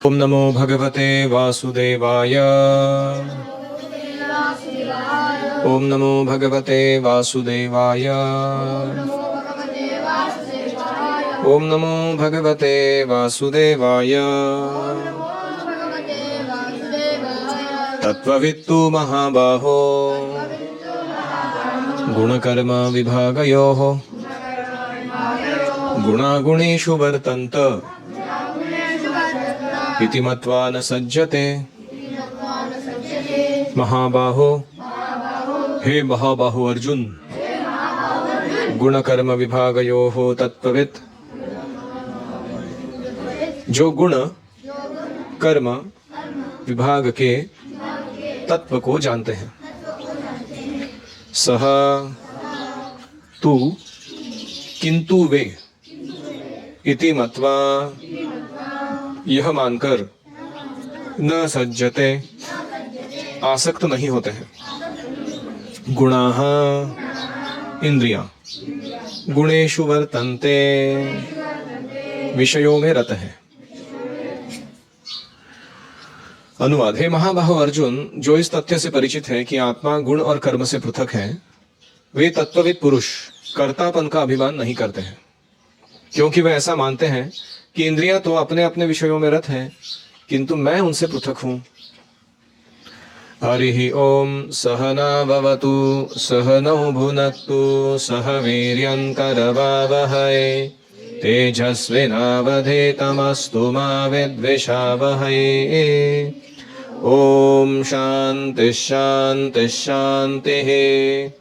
ओम नमो भगवते वासुदेवाय। ओम नमो भगवते वासुदेवाय। ओम नमो भगवते वासुदेवाय। तत्त्ववित्तु महाबाहो गुणकर्म विभागयोः गुणागुणेषु वर्तन्त इति मत्वा न सज्जते। महाबाहो, हे महाबाहो अर्जुन, गुण कर्म विभागयोः तत्त्ववित्, जो गुण कर्म विभाग के तत्व को जानते हैं, सह तू किंतु वे इति मत्वा यह मानकर न सज्जते आसक्त नहीं होते हैं। गुणाः इंद्रियां गुणेषु वर्तन्ते विषयों में रत है। अनुवाद। हे महाबाहो अर्जुन, जो इस तथ्य से परिचित है कि आत्मा गुण और कर्म से पृथक है, वे तत्वविद पुरुष कर्तापन का अभिमान नहीं करते हैं, क्योंकि वे ऐसा मानते हैं कि इंद्रियां तो अपने अपने विषयों में रत हैं, किंतु मैं उनसे पृथक हूं। हरि ओम सहना भवतु सहनौ भुनक्तु सह वीर्यं करवावहै तेजस्विनावधीतमस्तु मा विद्विषावहै। ओम शांति शांति शांतिः।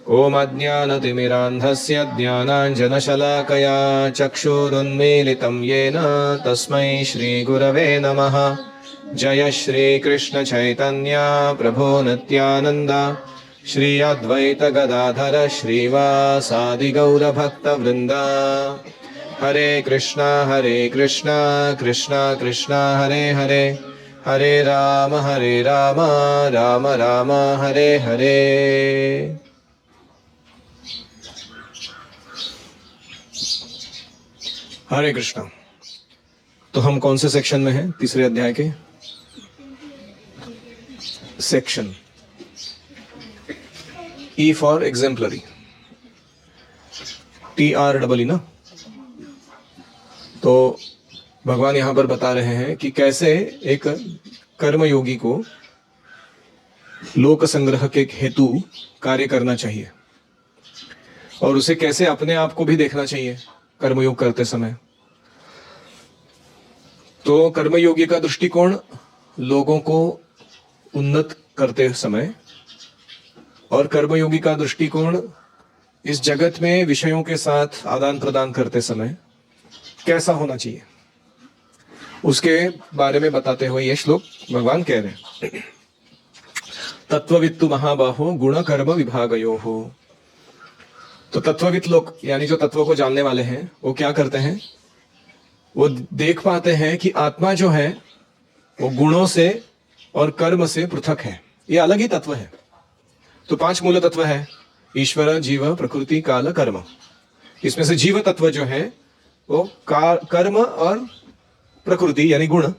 ओम अज्ञानतिमिरान्धस्य ज्ञानाञ्जनशलाकया चक्षुरुन्मीलितं येन तस्मै श्रीगुरवे नमः। जय श्री कृष्ण चैतन्य प्रभो नित्यानंद श्री अद्वैत गदाधर श्रीवासादि गौर भक्त वृंदा। हरे कृष्णा कृष्णा कृष्णा हरे हरे, हरे राम राम राम हरे हरे। हरे कृष्णा। तो हम कौन से सेक्शन में हैं? तीसरे अध्याय के section E for exemplary, TREE ना। तो भगवान यहां पर बता रहे हैं कि कैसे एक कर्मयोगी को लोक संग्रह के हेतु कार्य करना चाहिए और उसे कैसे अपने आप को भी देखना चाहिए कर्मयोग करते समय। तो कर्मयोगी का दृष्टिकोण लोगों को उन्नत करते समय और कर्मयोगी का दृष्टिकोण इस जगत में विषयों के साथ आदान प्रदान करते समय कैसा होना चाहिए, उसके बारे में बताते हुए ये श्लोक भगवान कह रहे हैं। तत्ववित्तु महाबाहो गुण कर्म विभागयोः। तो तत्ववित्त लोग, यानी जो तत्व को जानने वाले हैं, वो क्या करते हैं? वो देख पाते हैं कि आत्मा जो है वो गुणों से और कर्म से पृथक है, ये अलग ही तत्व है। तो 5 मूल तत्व है, ईश्वर, जीव, प्रकृति, काल, कर्म। इसमें से जीव तत्व जो है वो कर्म और प्रकृति यानी गुण,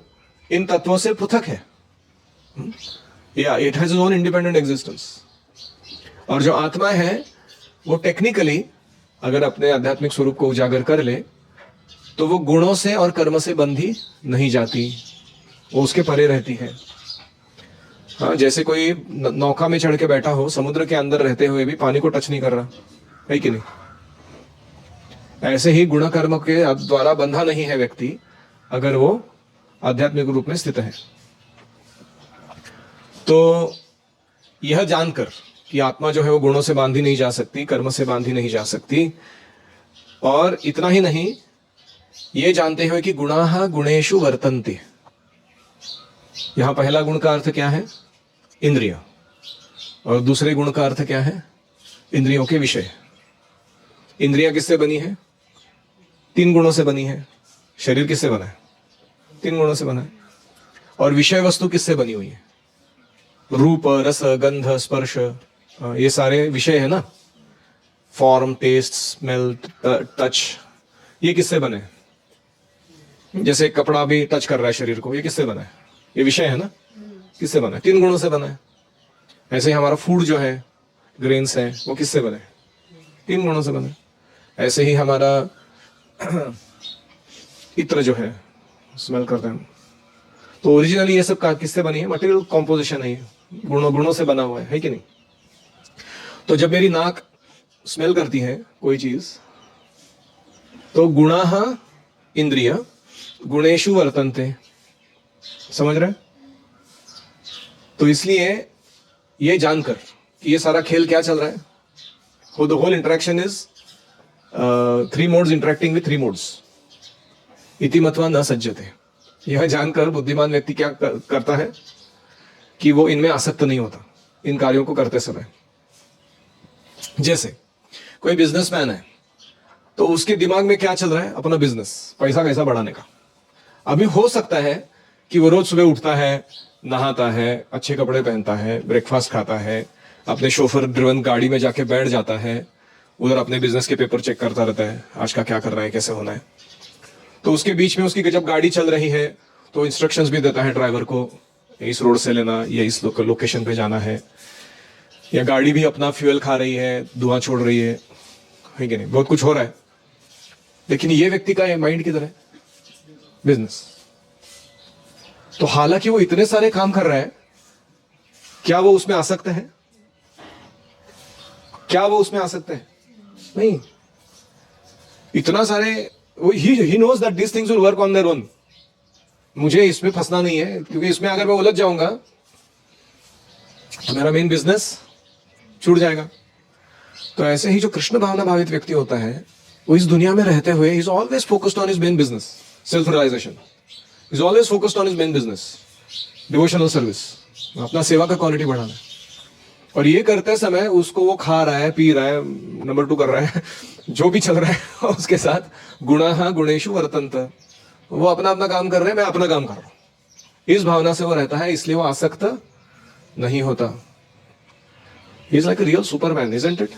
इन तत्वों से पृथक है। या it has own independent existence. और जो आत्मा है वो टेक्निकली अगर अपने आध्यात्मिक स्वरूप को उजागर कर ले तो वो गुणों से और कर्म से बंधी नहीं जाती, वो उसके परे रहती है। हाँ, जैसे कोई नौका में चढ़ के बैठा हो, समुद्र के अंदर रहते हुए भी पानी को टच नहीं कर रहा है कि नहीं? ऐसे ही गुण कर्म के द्वारा बंधा नहीं है व्यक्ति, अगर वो आध्यात्मिक रूप में स्थित है। तो यह जानकर कि आत्मा जो है वो गुणों से बांधी नहीं जा सकती, कर्म से बांधी नहीं जा सकती, और इतना ही नहीं, ये जानते हुए कि गुणाः गुणेषु वर्तन्ते। यहां पहला गुण का अर्थ क्या है? इंद्रिय। और दूसरे गुण का अर्थ क्या है? इंद्रियों के विषय। इंद्रियां किससे बनी है? 3 गुणों से बनी है। शरीर किससे बना है? 3 गुणों से बना है। और विषय वस्तु किससे बनी हुई है? रूप, रस, गंध, स्पर्श, ये सारे विषय है ना। फॉर्म, टेस्ट, स्मेल, टच, ये किससे बने? जैसे कपड़ा भी टच कर रहा है शरीर को, ये किससे बना है? ये विषय है ना, किससे बना है? 3 गुणों से बना है। ऐसे ही हमारा फूड जो है, ग्रेन्स है, वो किससे बने? 3 गुणों से बने। ऐसे ही हमारा इत्र जो है, स्मेल करते हैं, तो ओरिजिनली ये सब किससे बनी है? मटेरियल कॉम्पोजिशन है, गुणों से बना हुआ है कि नहीं? तो जब मेरी नाक स्मेल करती है कोई चीज, तो गुणाः इंद्रिय गुणेषु वर्तन्ते, समझ रहे? तो इसलिए ये जानकर कि ये सारा खेल क्या चल रहा है, the whole interaction is 3 modes interacting with 3 modes, इति मत्वा न सज्जते। यह जानकर बुद्धिमान व्यक्ति क्या करता है कि वो इनमें आसक्त नहीं होता, इन कार्यों को करते समय। जैसे कोई बिजनेसमैन है, तो उसके दिमाग में क्या चल रहा है? अपना बिजनेस, पैसा कैसा बढ़ाने का। अभी हो सकता है कि वो रोज सुबह उठता है, नहाता है, अच्छे कपड़े पहनता है, ब्रेकफास्ट खाता है, अपने शोफर ड्रिवन गाड़ी में जाके बैठ जाता है, उधर अपने बिजनेस के पेपर चेक करता रहता है, आज का क्या कर रहा है, कैसे होना है। तो उसके बीच में उसकी जब गाड़ी चल रही है तो इंस्ट्रक्शंस भी देता है ड्राइवर को, इस रोड से लेना, या इस लोकेशन पे जाना है, या गाड़ी भी अपना फ्यूल खा रही है, धुआं छोड़ रही है कि नहीं? बहुत कुछ हो रहा है। लेकिन ये व्यक्ति का माइंड किधर है? बिजनेस। तो हालांकि वो इतने सारे काम कर रहा है, क्या वो उसमें आसक्त है? क्या वो उसमें आसक्त है? नहीं। इतना सारे, he knows that these things will work on their own. मुझे इसमें फंसना नहीं है, क्योंकि इसमें अगर मैं उलझ जाऊंगा तो मेरा मेन बिजनेस छूट जाएगा। तो ऐसे ही जो कृष्ण भावना भावित व्यक्ति होता है, वो इस दुनिया में रहते हुए is always focused on his main business, self realization, is always focused on his main business, devotional service, अपना सेवा का क्वालिटी बढ़ाना। और ये करते समय उसको वो खा रहा है, पी रहा है, नंबर 2 कर रहा है, जो भी चल रहा है उसके साथ गुणाः गुणेषु वर्तन्ते, वो अपना अपना काम कर रहे हैं, मैं अपना काम कर रहा हूं, इस भावना से वो रहता है, इसलिए वो आसक्त नहीं होता। He is like a real Superman, isn't it?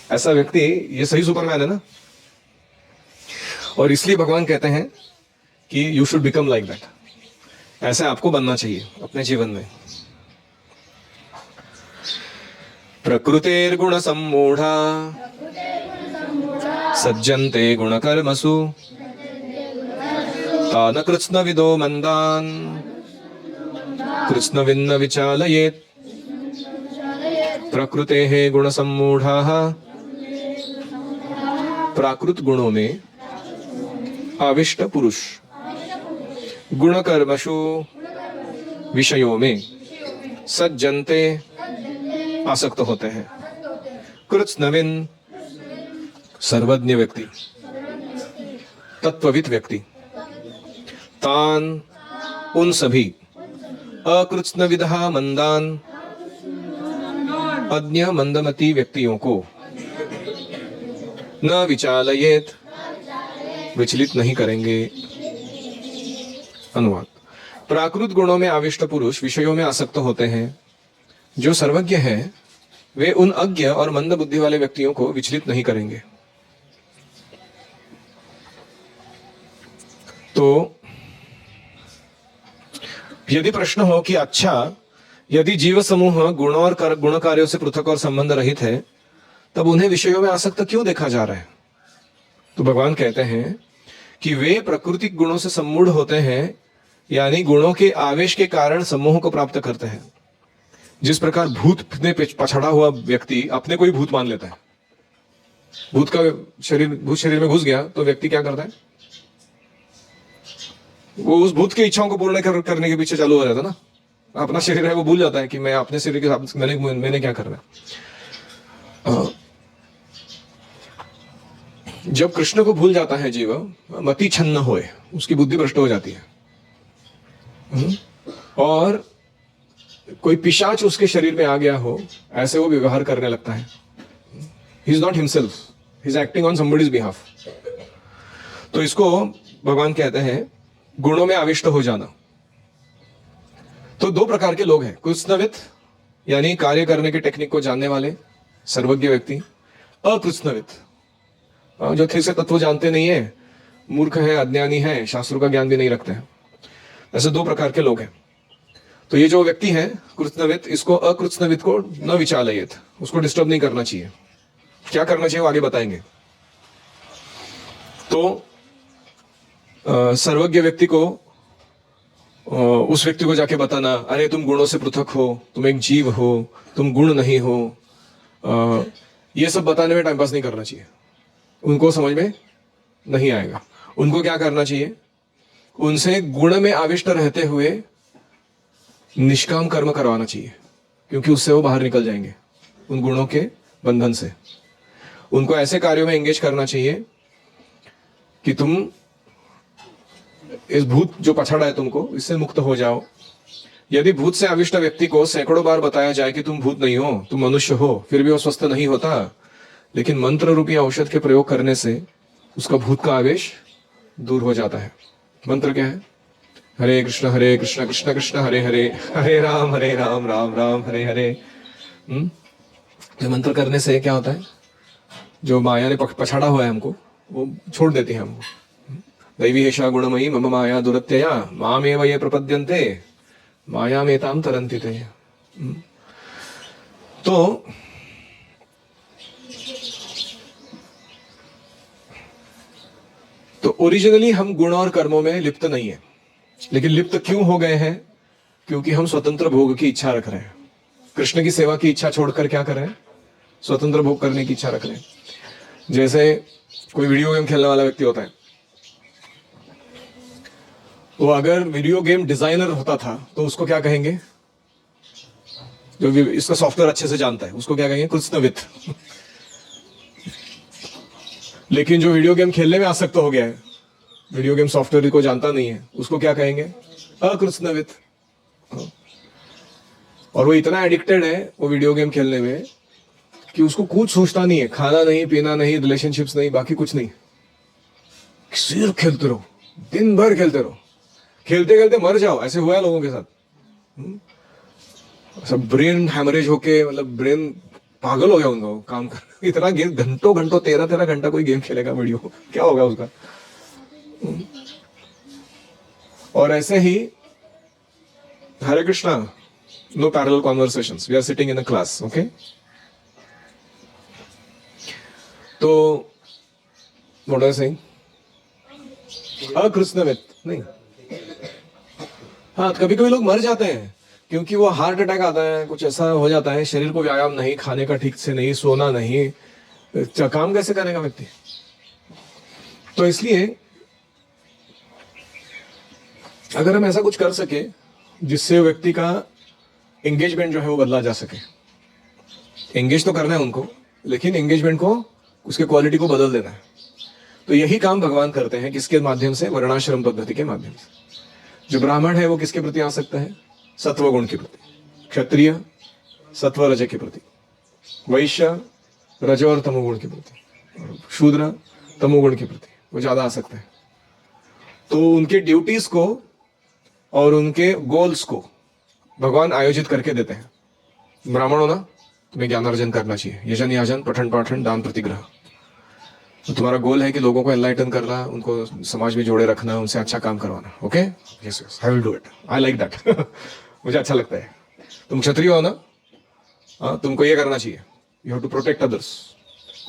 ऐसा व्यक्ति ये सही सुपरमैन है ना। और इसलिए भगवान कहते हैं कि you should become like that, ऐसे आपको बनना चाहिए अपने जीवन में। प्रकृतेर्गुण सम्मूढ़ा सज्जन्ते गुणकर्मसु तान कृत्स्नविदो मंदान् कृत्स्नविन्न विचालयेत्। प्रकृतेः गुण सम्मूढ़ाः, प्राकृत गुणों में आविष्ट पुरुष, गुणकर्मसु विषयों में सज्जन्ते आसक्त होते हैं। कृत्स्नविन् सर्वज्ञ व्यक्ति, तत्वविद व्यक्ति, तान उन सभी, अकृत्स्नविदः मंदान अज्ञ मंदमती व्यक्तियों को, न विचालयेत विचलित नहीं करेंगे। अनुवाद: प्राकृत गुणों में आविष्ट पुरुष विषयों में आसक्त होते हैं। जो सर्वज्ञ हैं वे उन अज्ञ और मंद बुद्धि वाले व्यक्तियों को विचलित नहीं करेंगे। तो यदि प्रश्न हो कि अच्छा, यदि जीव समूह गुण और गुण कार्यों से पृथक और संबंध रहित है, तब उन्हें विषयों में आसक्त क्यों देखा जा रहा है? तो भगवान कहते हैं कि वे प्राकृतिक गुणों से सम्मूढ़ होते हैं, यानी गुणों के आवेश के कारण समूह को प्राप्त करते हैं। जिस प्रकार भूत में पछड़ा हुआ व्यक्ति अपने को ही भूत मान लेता है, भूत शरीर में घुस गया तो व्यक्ति क्या करता है? वो उस भूत की इच्छाओं को पूर्ण करने के पीछे चालू हो जाता है ना। अपना शरीर है वो भूल जाता है कि मैं अपने शरीर के साथ मैंने क्या करना है। जब कृष्ण को भूल जाता है जीव, मति छन्न होए, उसकी बुद्धि भ्रष्ट हो जाती है, और कोई पिशाच उसके शरीर में आ गया हो, ऐसे वो व्यवहार करने लगता है। He is not himself, he is acting on somebody's behalf. तो इसको भगवान कहते हैं गुणों में आविष्ट हो जाना। तो 2 प्रकार के लोग हैं, कृत्स्नविद यानी कार्य करने की टेक्निक को जानने वाले सर्वज्ञ व्यक्ति, अकृत्स्नविद जो ठीक से तत्व जानते नहीं है, मूर्ख है, अज्ञानी है, शास्त्रों का ज्ञान भी नहीं रखते हैं। ऐसे दो प्रकार के लोग हैं। तो ये जो व्यक्ति है कृत्स्नवित, इसको अकृत्स्नवित को न विचालयेत, उसको डिस्टर्ब नहीं करना चाहिए। क्या करना चाहिए वो आगे बताएंगे। तो सर्वज्ञ व्यक्ति को उस व्यक्ति को जाके बताना, अरे तुम गुणों से पृथक हो, तुम एक जीव हो, तुम गुण नहीं हो, ये सब बताने में टाइम पास नहीं करना चाहिए। उनको समझ में नहीं आएगा। उनको क्या करना चाहिए, उनसे गुण में आविष्ट रहते हुए निष्काम कर्म करवाना चाहिए, क्योंकि उससे वो बाहर निकल जाएंगे उन गुणों के बंधन से। उनको ऐसे कार्यों में एंगेज करना चाहिए कि तुम इस भूत जो पछाड़ा है तुमको, इससे मुक्त हो जाओ। यदि भूत से आविष्ट व्यक्ति को सैकड़ों बार बताया जाए कि तुम भूत नहीं हो, तुम मनुष्य हो, फिर भी वो स्वस्थ नहीं होता, लेकिन मंत्र रूपी औषध के प्रयोग करने से उसका भूत का आवेश दूर हो जाता है। मंत्र क्या है? हरे कृष्ण कृष्ण कृष्ण हरे हरे, हरे राम राम राम हरे हरे। ये मंत्र करने से क्या होता है, जो माया ने पछाड़ा हुआ है हमको, वो छोड़ देती है हमको। दैवी हेषा गुणमयी मम माया दुरत्यया मामेव ये प्रपद्यन्ते मायामेताम तरन्ति ते। तो ओरिजिनली हम गुण और कर्मों में लिप्त नहीं है, लेकिन लिप्त क्यों हो गए हैं? क्योंकि हम स्वतंत्र भोग की इच्छा रख रहे हैं। कृष्ण की सेवा की इच्छा छोड़कर क्या कर रहे हैं? स्वतंत्र भोग करने की इच्छा रख रहे हैं। जैसे कोई वीडियो गेम खेलने वाला व्यक्ति होता है, वो अगर वीडियो गेम डिजाइनर होता था तो उसको क्या कहेंगे? जो इसका सॉफ्टवेयर अच्छे से जानता है उसको क्या कहेंगे? कृत्स्नवित। लेकिन जो वीडियो गेम खेलने में आसक्त हो गया है, वीडियो गेम सॉफ्टवेयर को जानता नहीं है, उसको क्या कहेंगे? अकृत्स्नवित। और वो इतना एडिक्टेड है वो वीडियो गेम खेलने में कि उसको कुछ सोचता नहीं है, खाना नहीं, पीना नहीं, रिलेशनशिप्स नहीं, बाकी कुछ नहीं, सिर्फ खेलते रहो, दिन भर खेलते रहो, खेलते खेलते मर जाओ। ऐसे हुआ है लोगों के साथ। सब ब्रेन हैमरेज होके, मतलब ब्रेन पागल हो गया उनका काम कर। इतना गेम घंटों 13 घंटा कोई गेम खेलेगा, वीडियो क्या होगा उसका? और ऐसे ही Hare Krishna, no parallel conversations, we are sitting in a class, okay? तो व्हाट आई सेइंग, अकृत्स्नवित नहीं। हाँ, कभी कभी लोग मर जाते हैं क्योंकि वो हार्ट अटैक आता है, कुछ ऐसा हो जाता है, शरीर को व्यायाम नहीं, खाने का ठीक से नहीं, सोना नहीं, काम कैसे करेगा व्यक्ति? तो इसलिए अगर हम ऐसा कुछ कर सके जिससे व्यक्ति का एंगेजमेंट जो है वो बदला जा सके। एंगेज तो करना है उनको, लेकिन एंगेजमेंट को, उसके क्वालिटी को बदल देना है। तो यही काम भगवान करते हैं। किसके माध्यम से? वर्णाश्रम पद्धति के माध्यम से। जो ब्राह्मण है वो किसके प्रति आसक्त है? सत्व गुण के प्रति। क्षत्रिय सत्व रज के प्रति, वैश्य रज और तमोगुण के प्रति, और शूद्र तमोगुण के प्रति वो ज्यादा आसक्त है। तो उनके ड्यूटीज को और उनके गोल्स को भगवान आयोजित करके देते हैं। ब्राह्मण हो ना, तुम्हें ज्ञान अर्जन करना चाहिए, यजन याजन पठन पाठन दान प्रतिग्रह। तो तुम्हारा गोल है कि लोगों को एनलाइटन करना, उनको समाज में जोड़े रखना, उनसे अच्छा काम करवाना। Okay, yes yes, I will do it, I like that. मुझे अच्छा लगता है। तुम क्षत्रिय हो ना, हाँ, तुमको ये करना चाहिए। You have to protect others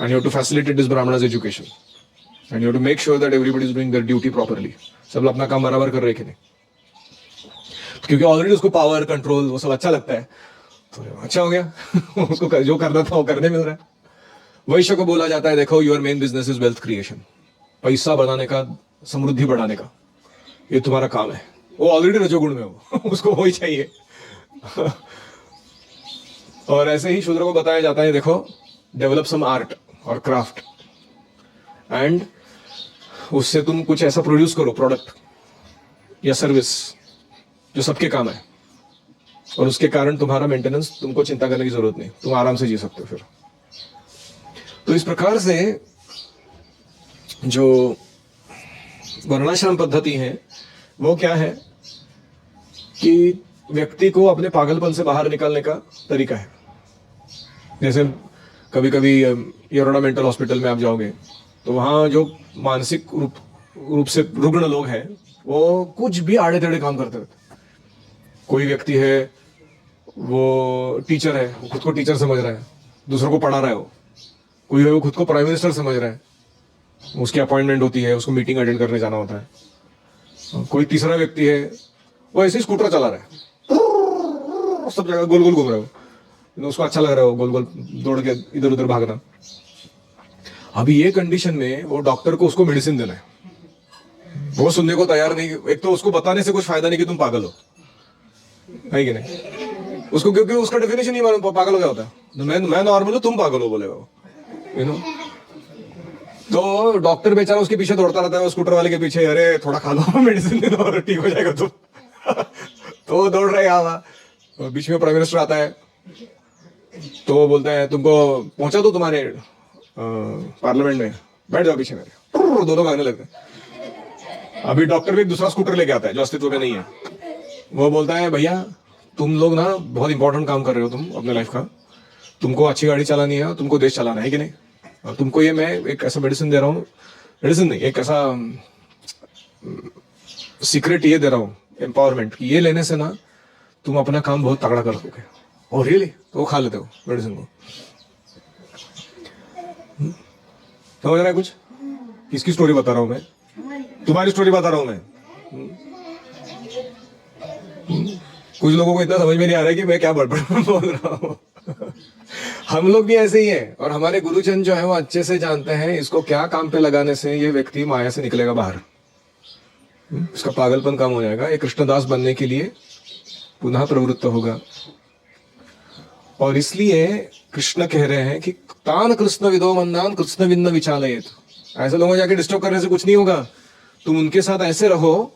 and you have to facilitate this brahmanas education and you have to make sure that everybody is doing their duty properly. सब लोग अपना काम बराबर कर रहे कि नहीं? क्योंकि ऑलरेडी उसको पावर, कंट्रोल, वो सब अच्छा लगता है, तो अच्छा हो गया। उसको जो करना था वो करने मिल रहा है। वैश्य को बोला जाता है, देखो your main business is wealth creation, पैसा बढ़ाने का, समृद्धि बढ़ाने का, ये तुम्हारा काम है। वो ऑलरेडी रजोगुण में हो, उसको वही चाहिए। और ऐसे ही शूद्र को बताया जाता है, देखो डेवलप सम आर्ट और क्राफ्ट एंड उससे तुम कुछ ऐसा प्रोड्यूस करो, प्रोडक्ट या सर्विस जो सबके काम है, और उसके कारण तुम्हारा मेंटेनेंस, तुमको चिंता करने की जरूरत नहीं, तुम आराम से जी सकते हो फिर। तो इस प्रकार से जो वर्णाश्रम पद्धति है वो क्या है कि व्यक्ति को अपने पागलपन से बाहर निकालने का तरीका है। जैसे कभी कभी यरोडा मेंटल हॉस्पिटल में आप जाओगे तो वहाँ जो मानसिक रूप रूप से रुग्ण लोग हैं, वो कुछ भी आड़े टेढ़े काम करते रहते। कोई व्यक्ति है, वो टीचर है, वो खुद को टीचर समझ रहा है, दूसरों को पढ़ा रहा है। वो कोई है, वो खुद को प्राइम मिनिस्टर समझ रहा है, उसकी अपॉइंटमेंट होती है, उसको मीटिंग अटेंड करने जाना होता है। कोई तीसरा व्यक्ति है, वो ऐसे ही स्कूटर चला रहा है, सब जगह गोल गोल घूम रहा है, उसको अच्छा लग रहा है वो गोल गोल दौड़ के इधर उधर भागना। अभी ये कंडीशन में वो डॉक्टर को उसको मेडिसिन देना है, वो सुनने को तैयार नहीं। एक तो उसको बताने से कुछ फायदा नहीं कि तुम पागल हो, है कि नहीं? उसको, क्योंकि उसका डेफिनेशन ही मालूम पागल हो गया होता है। मैं नॉर्मल हूं, तुम पागल हो बोलेगा वो, यू नो। तो डॉक्टर बेचारा उसके पीछे दौड़ता रहता है, स्कूटर वाले के पीछे, अरे थोड़ा खा लो, मेडिसिन दे दो और ठीक हो जाएगा तुम। तो वो दौड़ रहे यहाँ, बीच में प्राइम मिनिस्टर आता है, तो वो बोलता है तुमको पहुंचा दो तुम्हारे पार्लियामेंट में, बैठ जाओ पीछे मेरे। दोनों भागने लगते हैं। अभी डॉक्टर भी एक दूसरा स्कूटर लेके आता है जो अस्तित्व में नहीं है। वो बोलता है भैया तुम लोग ना बहुत इंपॉर्टेंट काम कर रहे हो तुम अपने लाइफ का, तुमको अच्छी गाड़ी चलानी है, तुमको देश चलाना है कि नहीं, और तुमको ये मैं एक ऐसा मेडिसिन दे रहा हूँ, मेडिसिन नहीं, एक ऐसा सीक्रेट ये दे रहा हूँ, एम्पावरमेंट, कि ये लेने से ना तुम अपना काम बहुत तगड़ा कर दोगे। और रियली तो वो खा लेते हो मेडिसिन को। समझ रहा है कुछ? किसकी स्टोरी बता रहा हूं मैं? तुम्हारी स्टोरी बता रहा हूं मैं। कुछ लोगों को इतना समझ में नहीं आ रहा है कि मैं क्या बड़बड़ बोल रहा हूँ। हम लोग भी ऐसे ही हैं, और हमारे गुरुजन जो है वो अच्छे से जानते हैं इसको क्या काम पे लगाने से ये व्यक्ति माया से निकलेगा बाहर, इसका पागलपन कम हो जाएगा, ये कृष्णदास बनने के लिए पुनः प्रवृत्त होगा। और इसलिए कृष्ण कह रहे हैं कि तान कृष्ण विदो मंदान कृष्ण विन्न विचालयेत। ऐसे लोगों को जाके डिस्टर्ब करने से कुछ नहीं होगा, तुम उनके साथ ऐसे रहो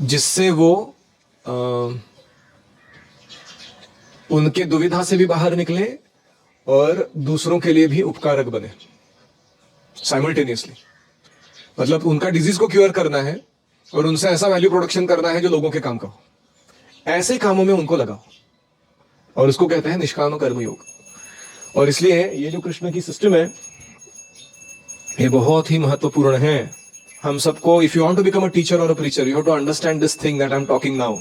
जिससे वो उनके दुविधा से भी बाहर निकले और दूसरों के लिए भी उपकारक बने साइमल्टेनियसली। मतलब उनका डिजीज को क्योर करना है और उनसे ऐसा वैल्यू प्रोडक्शन करना है जो लोगों के काम का हो, ऐसे कामों में उनको लगाओ, और उसको कहते हैं निष्काम कर्म योग। और इसलिए ये जो कृष्ण की सिस्टम है ये बहुत ही महत्वपूर्ण है हम सबको। If you want to become a teacher और a preacher you have to understand this thing that I am talking now.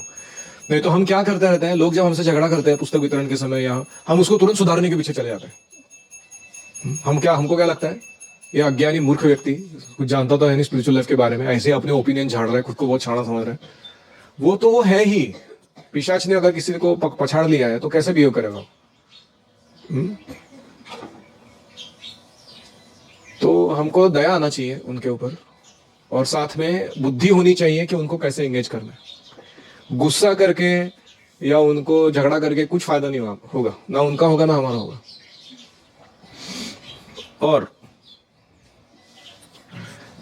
नहीं तो हम क्या करते रहते हैं, लोग जब हमसे झगड़ा करते हैं पुस्तक वितरण के समय, या हम उसको तुरंत सुधारने के पीछे चले जाते हैं। हमको क्या लगता है, ये अज्ञानी मूर्ख व्यक्ति कुछ जानता तो है नहीं स्पिरिचुअल लाइफ के बारे में, ऐसे अपने ओपिनियन झाड़ रहा है, खुद को बहुत छाड़ा समझ रहा है। वो तो वो है ही, पिशाच ने अगर किसी को पछाड़ लिया है तो कैसे बिहेव करेगा? तो हमको दया आना चाहिए उनके ऊपर, और साथ में बुद्धि होनी चाहिए कि उनको कैसे एंगेज करना है। गुस्सा करके या उनको झगड़ा करके कुछ फायदा नहीं होगा, ना उनका होगा ना हमारा होगा। और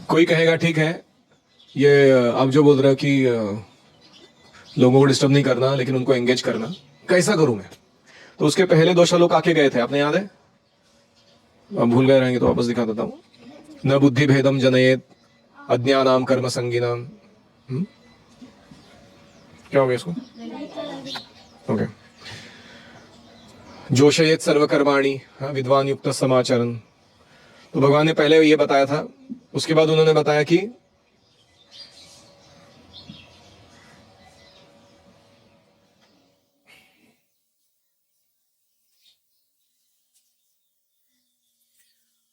कोई कहेगा ठीक है ये आप जो बोल रहे हो कि लोगों को डिस्टर्ब नहीं करना लेकिन उनको एंगेज करना, कैसा करूं मैं? तो उसके पहले 2 श्लोक आके गए थे, आपने याद है? अब भूल गए रहेंगे तो वापस दिखा देता हूं। न बुद्धि भेदम जनयेत अज्ञानाम कर्म संगीनाम। क्या हो गया इसको? ओके। जोशयेत सर्वकर्माणि विद्वान युक्त समाचरण। तो भगवान ने पहले ये बताया था, उसके बाद उन्होंने बताया कि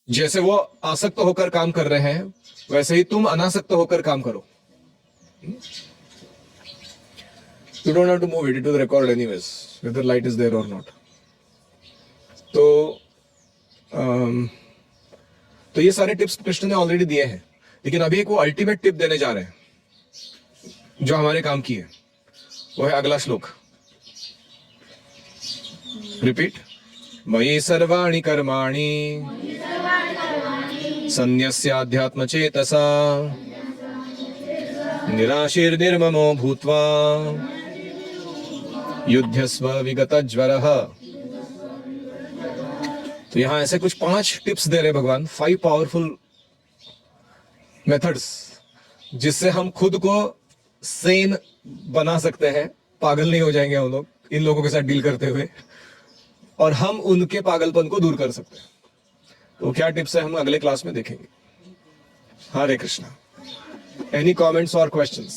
जैसे वो आसक्त होकर काम कर रहे हैं वैसे ही तुम अनासक्त होकर काम करो। You don't have to move it, it will record anyways, whether light is there or not. तो ये सारे टिप्स कृष्ण ने ऑलरेडी दिए हैं, लेकिन अभी एक वो अल्टीमेट टिप देने जा रहे हैं जो हमारे काम की है। वो है अगला श्लोक। रिपीट। मयि सर्वाणि कर्माणि सन्न्यस्याध्यात्म चेतसा निराशीर्निर्ममो भूत्वा युध्यस्व विगतज्वरः। तो यहां ऐसे कुछ 5 टिप्स दे रहे भगवान, 5 पावरफुल मेथड्स जिससे हम खुद को सेन बना सकते हैं, पागल नहीं हो जाएंगे हम लोग इन लोगों के साथ डील करते हुए, और हम उनके पागलपन को दूर कर सकते हैं। तो क्या टिप्स है हम अगले क्लास में देखेंगे। हरे कृष्णा। एनी कमेंट्स और क्वेश्चंस?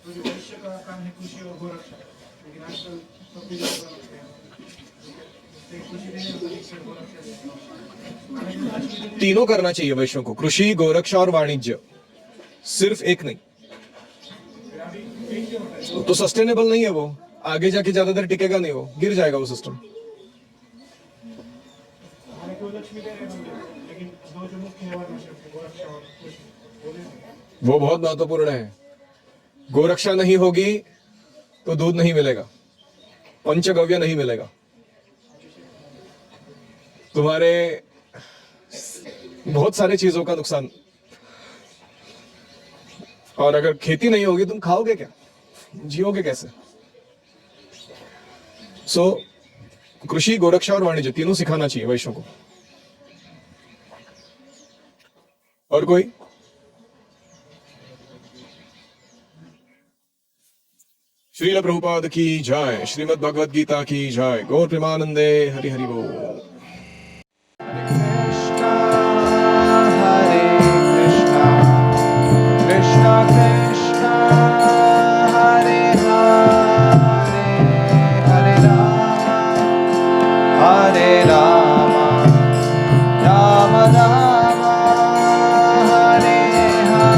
तो जो वैश्य का काम है कृषि और गोरक्षा, लेकिन आजकल सब कुछ अलग है। एक कृषि देने वाला एक से गोरक्षा देने वाला। तीनों करना चाहिए वैश्यों को, कृषि, गोरक्षा और वाणिज्य, सिर्फ एक नहीं। तो सस्टेनेबल नहीं है वो, आगे जाके ज्यादा देर टिकेगा नहीं, वो गिर जाएगा वो सिस्टम। हमारे को लक्ष्मी दे रहे होंगे, लेकिन दो जो मुख्य है गोरक्षा और कृषि, वो बहुत महत्वपूर्ण है। गोरक्षा नहीं होगी तो दूध नहीं मिलेगा, पंचगव्य नहीं मिलेगा, तुम्हारे बहुत सारे चीजों का नुकसान। और अगर खेती नहीं होगी तुम खाओगे क्या, जियोगे कैसे? सो कृषि, गोरक्षा और वाणिज्य तीनों सिखाना चाहिए वैश्यों को। और कोई? श्रील प्रभुपाद की जय, श्रीमद् भगवद गीता की जय, गौर प्रेमानंदे, हरि हरि बोल।